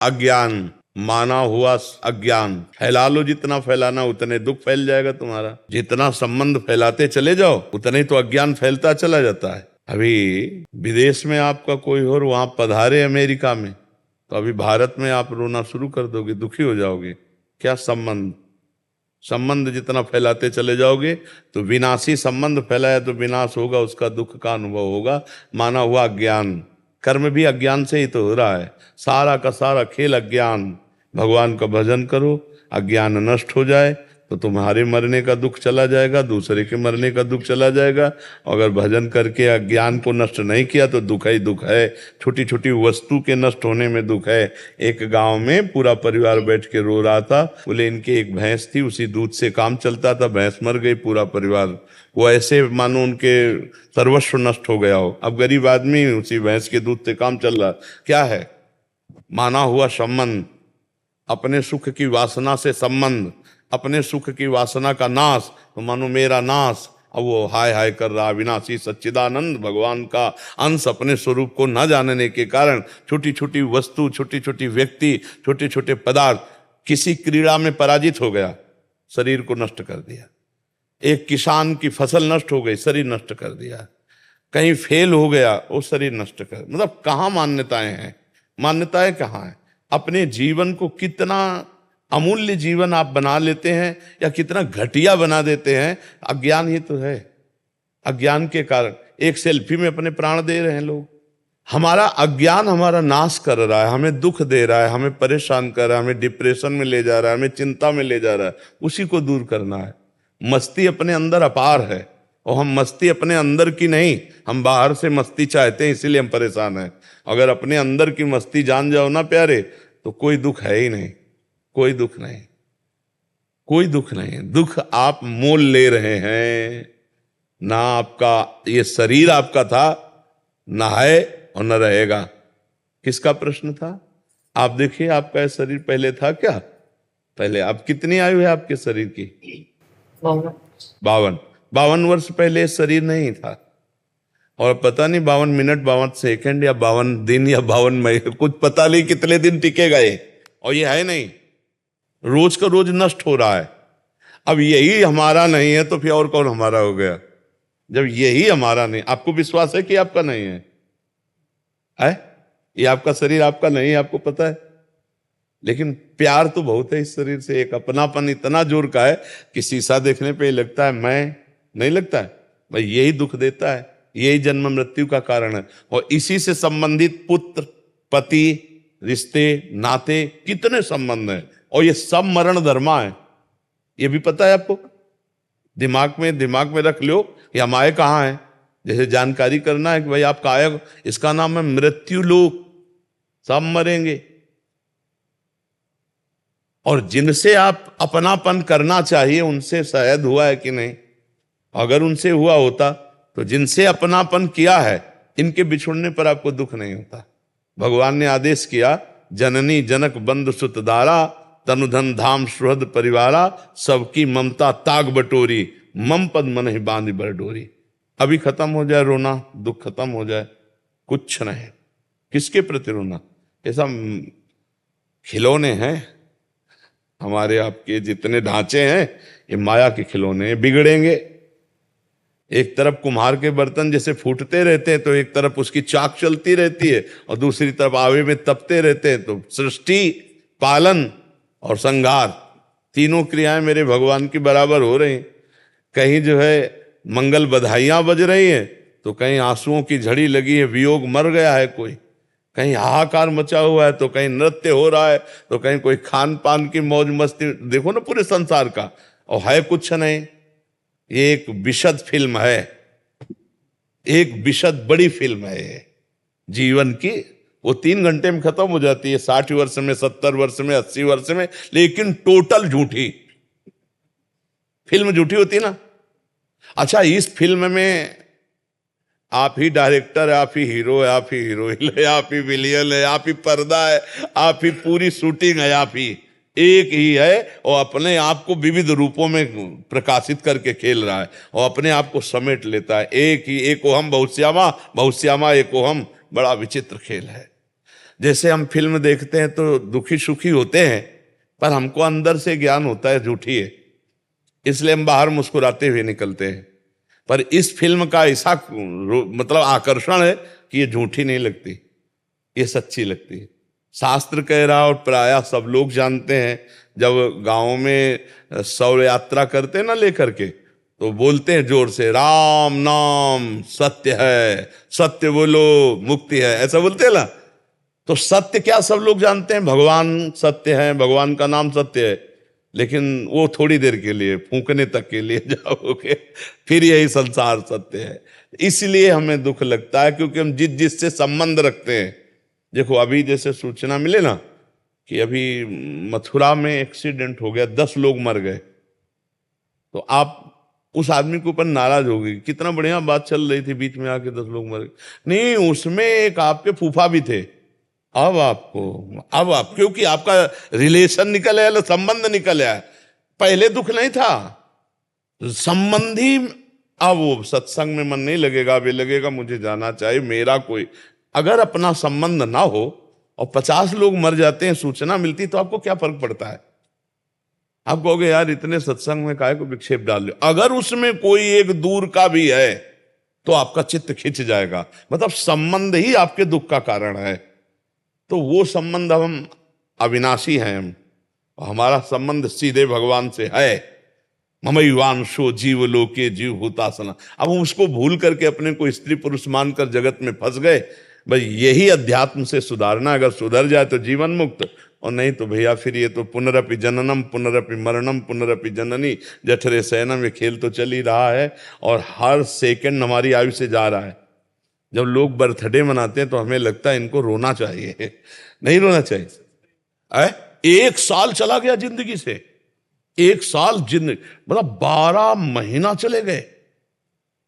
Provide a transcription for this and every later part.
अज्ञान, माना हुआ अज्ञान। फैला लो, जितना फैलाना उतने दुख फैल जाएगा तुम्हारा। जितना संबंध फैलाते चले जाओ उतने तो अज्ञान फैलता चला जाता है। अभी विदेश में आपका कोई और वहां पधारे अमेरिका में, तो अभी भारत में आप रोना शुरू कर दोगे, दुखी हो जाओगे। क्या संबंध, संबंध जितना फैलाते चले जाओगे तो विनाशी संबंध फैलाया तो विनाश होगा, उसका दुख का अनुभव होगा। माना हुआ अज्ञान, कर्म भी अज्ञान से ही तो हो रहा है। सारा का सारा खेल अज्ञान। भगवान का भजन करो, अज्ञान नष्ट हो जाए तो तुम्हारे मरने का दुख चला जाएगा, दूसरे के मरने का दुख चला जाएगा। अगर भजन करके अज्ञान को नष्ट नहीं किया तो दुख ही दुख है। छोटी छोटी वस्तु के नष्ट होने में दुख है। एक गांव में पूरा परिवार बैठ के रो रहा था। बोले इनके एक भैंस थी, उसी दूध से काम चलता था, भैंस मर गई, पूरा परिवार वो ऐसे मानो उनके सर्वस्व नष्ट हो गया हो। अब गरीब आदमी उसी भैंस के दूध से काम चल रहा। क्या है? माना हुआ संबंध, अपने सुख की वासना से संबंध, अपने सुख की वासना का नाश, तो मानो मेरा नाश। अब वो हाय हाय कर रहा। विनाशी सच्चिदानंद भगवान का अंश अपने स्वरूप को न जानने के कारण छोटी छोटी वस्तु, छोटी छोटी व्यक्ति, छोटे छोटे पदार्थ, किसी क्रीड़ा में पराजित हो गया, शरीर को नष्ट कर दिया। एक किसान की फसल नष्ट हो गई, शरीर नष्ट कर दिया। कहीं फेल हो गया, वो शरीर नष्ट कर, मतलब कहाँ मान्यताएं हैं? मान्यताएं कहाँ है? अपने जीवन को कितना अमूल्य जीवन आप बना लेते हैं या कितना घटिया बना देते हैं, अज्ञान ही तो है। अज्ञान के कारण एक सेल्फी में अपने प्राण दे रहे हैं लोग। हमारा अज्ञान हमारा नाश कर रहा है, हमें दुख दे रहा है, हमें परेशान कर रहा है, हमें डिप्रेशन में ले जा रहा है, हमें चिंता में ले जा रहा है। उसी को दूर करना है। मस्ती अपने अंदर अपार है, और हम मस्ती अपने अंदर की नहीं, हम बाहर से मस्ती चाहते हैं, इसीलिए हम परेशान हैं। अगर अपने अंदर की मस्ती जान जाओ ना प्यारे, तो कोई दुख है ही नहीं, कोई दुख नहीं, कोई दुख नहीं। दुख आप मोल ले रहे हैं ना। आपका ये शरीर आपका था, ना है और न रहेगा। किसका प्रश्न था? आप देखिए, आपका शरीर पहले था क्या? पहले आप कितनी आयु है आपके शरीर की? 52। 52 वर्ष पहले शरीर नहीं था। और पता नहीं 52 मिनट, 52 सेकंड या 52 दिन या 52 महीने, कुछ पता नहीं कितने दिन टिकेगा ये। और ये है नहीं, रोज का रोज नष्ट हो रहा है। अब यही हमारा नहीं है तो फिर और कौन हमारा हो गया? जब यही हमारा नहीं, आपको विश्वास है कि आपका नहीं है? ये आपका शरीर आपका नहीं है, आपको पता है। लेकिन प्यार तो बहुत है इस शरीर से। एक अपनापन इतना जोर का है कि शीशा देखने पे लगता है मैं, नहीं लगता है भाई। यही दुख देता है, यही जन्म मृत्यु का कारण है। और इसी से संबंधित पुत्र, पति, रिश्ते, नाते, कितने संबंध हैं। और ये सब मरण धर्मा है, ये भी पता है आपको। दिमाग में रख लो, ये हम आए कहाँ हैं। जैसे जानकारी करना है कि भाई आप आए, इसका नाम है मृत्यु लोक। सब मरेंगे। और जिनसे आप अपनापन करना चाहिए उनसे शायद हुआ है कि नहीं? अगर उनसे हुआ होता तो जिनसे अपनापन किया है, इनके बिछुड़ने पर आपको दुख नहीं होता। भगवान ने आदेश किया, जननी जनक बंधु सुत दारा, तनुधन धाम सुहृद परिवारा, सबकी ममता ताग बटोरी, मम पद मन ही बांध बर डोरी। अभी खत्म हो जाए रोना, दुख खत्म हो जाए, कुछ नहीं। किसके प्रति रोना? ऐसा खिलौने हैं हमारे आपके, जितने ढांचे हैं ये माया के खिलौने हैं, बिगड़ेंगे। एक तरफ कुम्हार के बर्तन जैसे फूटते रहते हैं तो एक तरफ उसकी चाक चलती रहती है, और दूसरी तरफ आवे में तपते रहते हैं। तो सृष्टि, पालन और संहार, तीनों क्रियाएं मेरे भगवान की बराबर हो रही। कहीं जो है मंगल बधाइयां बज रही हैं, तो कहीं आंसुओं की झड़ी लगी है, वियोग मर गया है कोई, कहीं हाहाकार मचा हुआ है, तो कहीं नृत्य हो रहा है, तो कहीं कोई खान पान की मौज मस्ती। देखो ना पूरे संसार का, और है कुछ नहीं। ये एक विशद फिल्म है, एक विशद बड़ी फिल्म है ये जीवन की। वो 3 घंटे में खत्म हो जाती है, 60 वर्ष में, 70 वर्ष में, 80 वर्ष में, लेकिन टोटल झूठी फिल्म। झूठी होती ना। अच्छा, इस फिल्म में आप ही डायरेक्टर है, आप ही हीरो है, आप ही हीरोइन है, आप ही विलियन है, आप ही पर्दा है, आप ही पूरी शूटिंग है, आप ही एक ही है। और अपने आप को विविध रूपों में प्रकाशित करके खेल रहा है, और अपने आप को समेट लेता है। एक ही, एको हम बहुश्यामा, बहुश्यामा एको हम। बड़ा विचित्र खेल है। जैसे हम फिल्म देखते हैं तो दुखी सुखी होते हैं, पर हमको अंदर से ज्ञान होता है झूठी है, इसलिए हम बाहर मुस्कुराते हुए निकलते हैं। पर इस फिल्म का ऐसा मतलब आकर्षण है कि ये झूठी नहीं लगती, ये सच्ची लगती है। शास्त्र कह रहा और प्रायः सब लोग जानते हैं, जब गांव में शव यात्रा करते हैं ना लेकर के, तो बोलते हैं जोर से, राम नाम सत्य है, सत्य बोलो मुक्ति है, ऐसा बोलते हैं ना। तो सत्य क्या सब लोग जानते हैं, भगवान सत्य है, भगवान का नाम सत्य है, लेकिन वो थोड़ी देर के लिए, फूंकने तक के लिए जाओगे, फिर यही संसार सत्य है। इसलिए हमें दुख लगता है, क्योंकि हम जिससे संबंध रखते हैं। देखो अभी जैसे सूचना मिले ना कि अभी मथुरा में एक्सीडेंट हो गया, 10 लोग मर गए, तो आप उस आदमी के ऊपर नाराज हो गई, कितना बढ़िया बात चल रही थी, बीच में आके 10 लोग मर गए। नहीं, उसमें एक आपके फूफा भी थे। अब आप क्योंकि आपका रिलेशन निकल आया, संबंध निकल आया, पहले दुख नहीं था, संबंधी। अब वो सत्संग में मन नहीं लगेगा, वे लगेगा मुझे जाना चाहिए, मेरा कोई, अगर अपना संबंध ना हो और 50 लोग मर जाते हैं, सूचना मिलती, तो आपको क्या फर्क पड़ता है? आप कहोगे यार इतने सत्संग में काहे को विक्षेप डाल रहे हो। अगर उसमें कोई एक दूर का भी है तो आपका चित्त खिंच जाएगा, मतलब संबंध ही आपके दुख का कारण है। तो वो संबंध, हम अविनाशी हैं, हमारा संबंध सीधे भगवान से है। ममैवांशो जीव लोके जीव भूतासना। अब हम उसको भूल करके अपने को स्त्री पुरुष मानकर जगत में फंस गए। भाई यही अध्यात्म से सुधारना, अगर सुधर जाए तो जीवन मुक्त, और नहीं तो भैया फिर ये तो पुनरपि जननम पुनरपि मरणम पुनरपि जननी जठरे शयनम, ये खेल तो चल ही रहा है और हर सेकंड हमारी आयु से जा रहा है। जब लोग बर्थडे मनाते हैं तो हमें लगता है इनको रोना चाहिए, नहीं रोना चाहिए। 1 साल चला गया जिंदगी से, 1 साल जिंदगी, मतलब 12 महीना चले गए,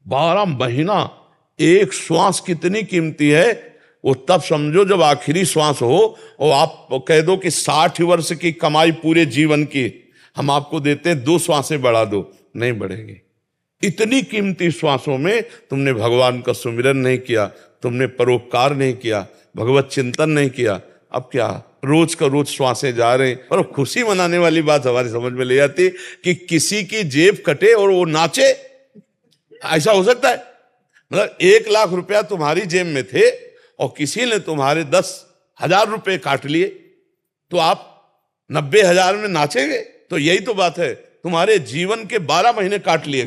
12 महीना। एक श्वास कितनी कीमती है वो तब समझो जब आखिरी श्वास हो और आप कह दो कि 60 वर्ष की कमाई पूरे जीवन की हम आपको देते हैं, 2 श्वासें बढ़ा दो, नहीं बढ़ेगी। इतनी कीमती श्वासों में तुमने भगवान का सुमिरन नहीं किया, तुमने परोपकार नहीं किया, भगवत चिंतन नहीं किया। अब क्या रोज का रोज श्वासें जा रहे हैं। और खुशी मनाने वाली बात हमारी समझ में ले आती कि किसी की जेब कटे और वो नाचे, ऐसा हो सकता है? मतलब 1 लाख रुपया तुम्हारी जेब में थे और किसी ने तुम्हारे 10,000 रुपए काट लिए, तो आप 90,000 में नाचेंगे? तो यही तो बात है, तुम्हारे जीवन के 12 महीने काट लिए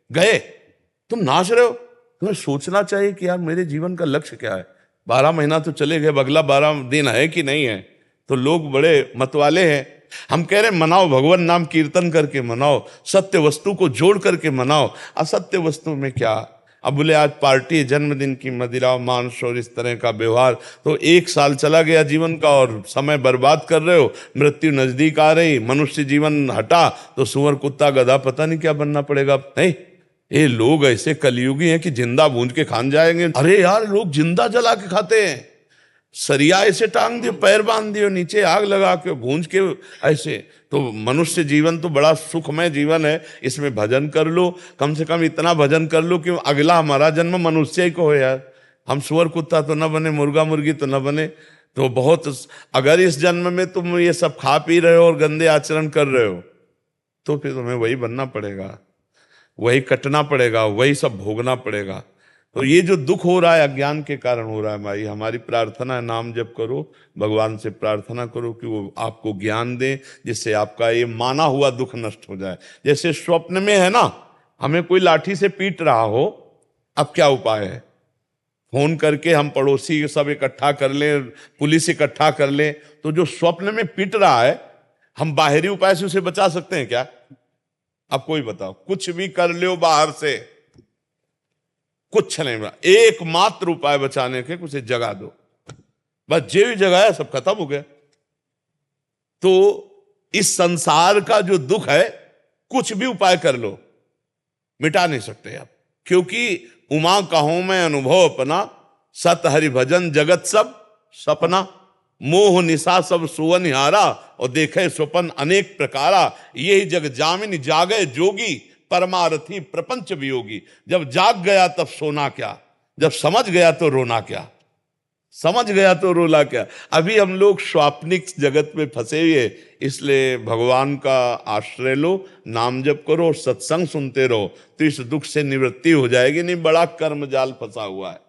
गए, तुम नाच रहे हो। तुम्हें सोचना चाहिए कि यार मेरे जीवन का लक्ष्य क्या है। 12 महीना तो चले गए, अगला 12 दिन है कि नहीं है। तो लोग बड़े मतवाले हैं। हम कह रहे मनाओ, भगवान नाम कीर्तन करके मनाओ, सत्य वस्तु को जोड़ करके मनाओ। असत्य वस्तु में क्या? अब बोले आज पार्टी है, जन्मदिन की मदिरा मांस और इस तरह का व्यवहार, तो 1 साल चला गया जीवन का और समय बर्बाद कर रहे हो। मृत्यु नजदीक आ रही, मनुष्य जीवन हटा तो सुअर कुत्ता गधा पता नहीं क्या बनना पड़ेगा। नहीं, ये लोग ऐसे कलयुगी हैं कि जिंदा भूंज के खान जाएंगे। अरे यार लोग जिंदा जला के खाते हैं, सरिया ऐसे टांग दियो, पैर बांध दियो, नीचे आग लगा के भूंज के ऐसे। तो मनुष्य जीवन तो बड़ा सुखमय जीवन है, इसमें भजन कर लो, कम से कम इतना भजन कर लो कि अगला हमारा जन्म मनुष्य ही को हो यार। हम सुअर कुत्ता तो न बने, मुर्गा मुर्गी तो न बने। तो बहुत, अगर इस जन्म में तुम ये सब खा पी रहे हो और गंदे आचरण कर रहे हो तो फिर तुम्हें वही बनना पड़ेगा, वही कटना पड़ेगा, वही सब भोगना पड़ेगा। तो ये जो दुख हो रहा है अज्ञान के कारण हो रहा है। भाई हमारी प्रार्थना है, नाम जप करो, भगवान से प्रार्थना करो कि वो आपको ज्ञान दे, जिससे आपका ये माना हुआ दुख नष्ट हो जाए। जैसे स्वप्न में है ना, हमें कोई लाठी से पीट रहा हो, अब क्या उपाय है? फोन करके हम पड़ोसी सब इकट्ठा कर ले, पुलिस इकट्ठा कर ले। तो जो स्वप्न में पीट रहा है, हम बाहरी उपाय से उसे बचा सकते हैं क्या? अब कोई बताओ, कुछ भी कर लो बाहर से, कुछ नहीं बना। एकमात्र उपाय बचाने के, उसे जगा दो, बस जे भी जगाया सब खत्म हो गया। तो इस संसार का जो दुख है, कुछ भी उपाय कर लो मिटा नहीं सकते आप, क्योंकि उमा कहूं मैं अनुभव अपना, सत हरि भजन जगत सब सपना, मोह निशा सब सुवनिहारा, और देखे स्वपन अनेक प्रकारा, यही जग जामिन जागे जोगी, परमारथी प्रपंच वियोगी। जब जाग गया तब सोना क्या, जब समझ गया तो रोना क्या। समझ गया तो रोला क्या। अभी हम लोग स्वाप्निक जगत में फंसे हुए, इसलिए भगवान का आश्रय लो, नाम जप करो, सत्संग सुनते रहो, तो इस दुख से निवृत्ति हो जाएगी। नहीं, बड़ा कर्म जाल फंसा हुआ है।